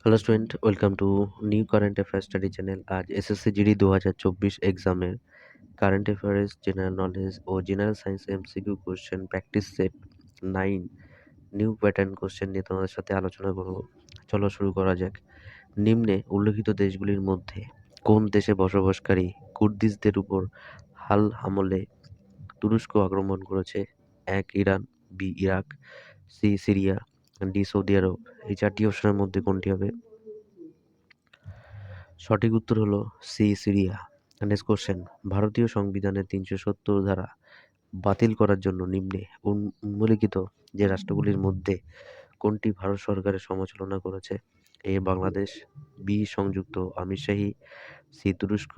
Hello student, welcome to new current affairs study channel. আজ SSC GD 2024 এক্সামের current affairs, general knowledge ও general science MCQ question practice set 9 new pattern question নিয়ে তোমাদের সাথে আলোচনা করব। চলো শুরু করা যাক। নিম্নে উল্লেখিত দেশগুলির মধ্যে কোন দেশে বসবাসকারী কুর্দিশদের উপর হাল হামলে তুরস্ক আক্রমণ করেছে? এক Iran, B Iraq, C Syria, D Saudi Arab. এই চারটি অপশনের মধ্যে কোনটি হবে? সঠিক উত্তর হলো সি সিরিয়া। নেক্সট কোশ্চেন, ভারতীয় সংবিধানের 370 ধারা বাতিল করার জন্য নিম্নে উল্লিখিত যে রাষ্ট্রগুলির মধ্যে কোনটি ভারত সরকারের সমালোচনা করেছে? এ বাংলাদেশ, বি সংযুক্ত আমিরশাহী, সি তুরস্ক,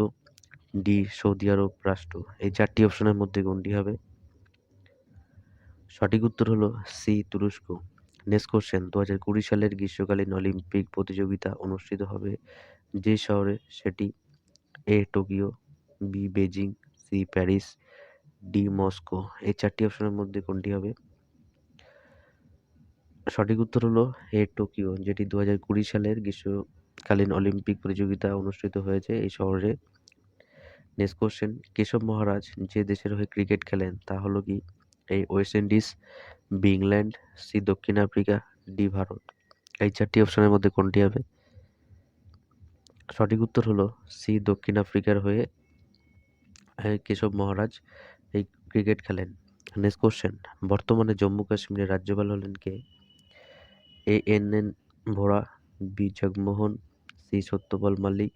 ডি সৌদি আরব রাষ্ট্র। এই চারটি অপশনের মধ্যে কোনটি হবে? সঠিক উত্তর হলো সি তুরস্ক। নেক্সট কোশ্চেন, 2020 সালের গ্রীষ্মকালীন অলিম্পিক প্রতিযোগিতা অনুষ্ঠিত হবে যে শহরে সেটি? A Tokyo, B Beijing, C Paris, D Moscow. এই চারটি অপশনের মধ্যে কোনটি হবে? সঠিক উত্তর হলো এ টোকিও, যেটি 2020 সালের গ্রীষ্মকালীন অলিম্পিক প্রতিযোগিতা অনুষ্ঠিত হয়েছে এই শহরে। নেক্সট কোশ্চেন, কেশব মহারাজ যে দেশের হয়ে ক্রিকেট খেলেন তা হলো কি? A West Indies, B England, C দক্ষিণ আফ্রিকা, ডি ভারত। এই চারটি অপশনের মধ্যে কোনটি হবে? সঠিক উত্তর হলো সি দক্ষিণ আফ্রিকার হয়ে কেশব মহারাজ এই ক্রিকেট খেলেন। নেক্সট কোশ্চেন, বর্তমানে জম্মু কাশ্মীরের রাজ্যপাল হলেন কে? A N N Vohra, B Jagmohan, C Satyapal Malik,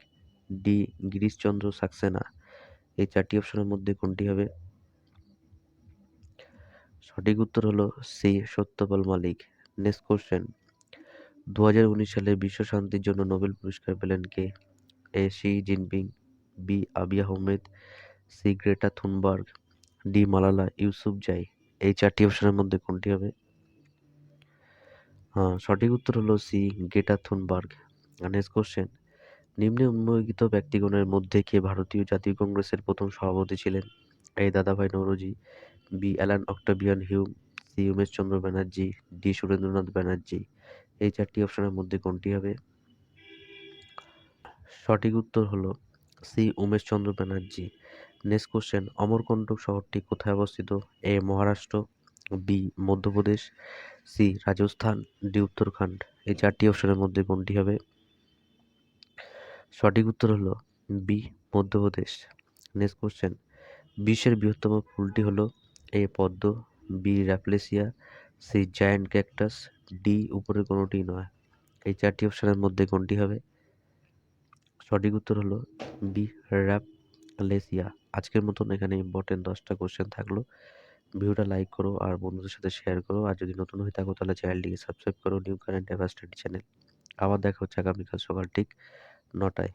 D Girish Chandra Saxena. এই চারটি অপশনের মধ্যে কোনটি হবে? সঠিক উত্তর হলো C Satyapal Malik. Next question, 2019 সালে বিশ্ব শান্তির জন্য নোবেল পুরস্কার পেলেন কে? A Xi Jinping, B Abiy Ahmed, C Greta Thunberg, D Malala Yousafzai. এই চারটি অপশনের মধ্যে কোনটি হবে? সঠিক উত্তর হলো C Greta Thunberg. Next question, নিম্নে উল্লেখিত ব্যক্তিগণের মধ্যে কে ভারতীয় জাতীয় কংগ্রেসের প্রথম সভাপতি ছিলেন? A Dadabhai Naoroji, B Allan Octavian Hume, C Umesh Chandra Banerjee, D Surendranath Banerjee. এই চারটি অপশনের মধ্যে কোনটি হবে? সঠিক উত্তর হলো C Umesh Chandra Banerjee. Next question, Amarkantak শহরটি কোথায় অবস্থিত? A Maharashtra, B Madhya Pradesh, C Rajasthan, D Uttarakhand. এই চারটি অপশনের মধ্যে কোনটি হবে? সঠিক উত্তর হলো বি মধ্যপ্রদেশ। নেক্সট কোশ্চেন, বিশ্বের বৃহত্তম ফুলটি হলো? এ পদ্ম, B rafflesia, C giant cactus, D উপরের কোনোটি নয়। এই চারটি অপশনের মধ্যে কোনটি হবে? সঠিক উত্তর হলো বি র্যাফলেসিয়া। আজকের মতন এখানে ইম্পর্টেন্ট 10টা কোশ্চেন থাকলো। ভিডিওটা লাইক করো আর বন্ধুদের সাথে শেয়ার করো। আর যদি নতুন হয়ে থাকো তাহলে চ্যানেলটিকে সাবস্ক্রাইব করো, new current affairs study channel. আবার দেখা হচ্ছে আগামীকাল সকাল ঠিক 9টায়।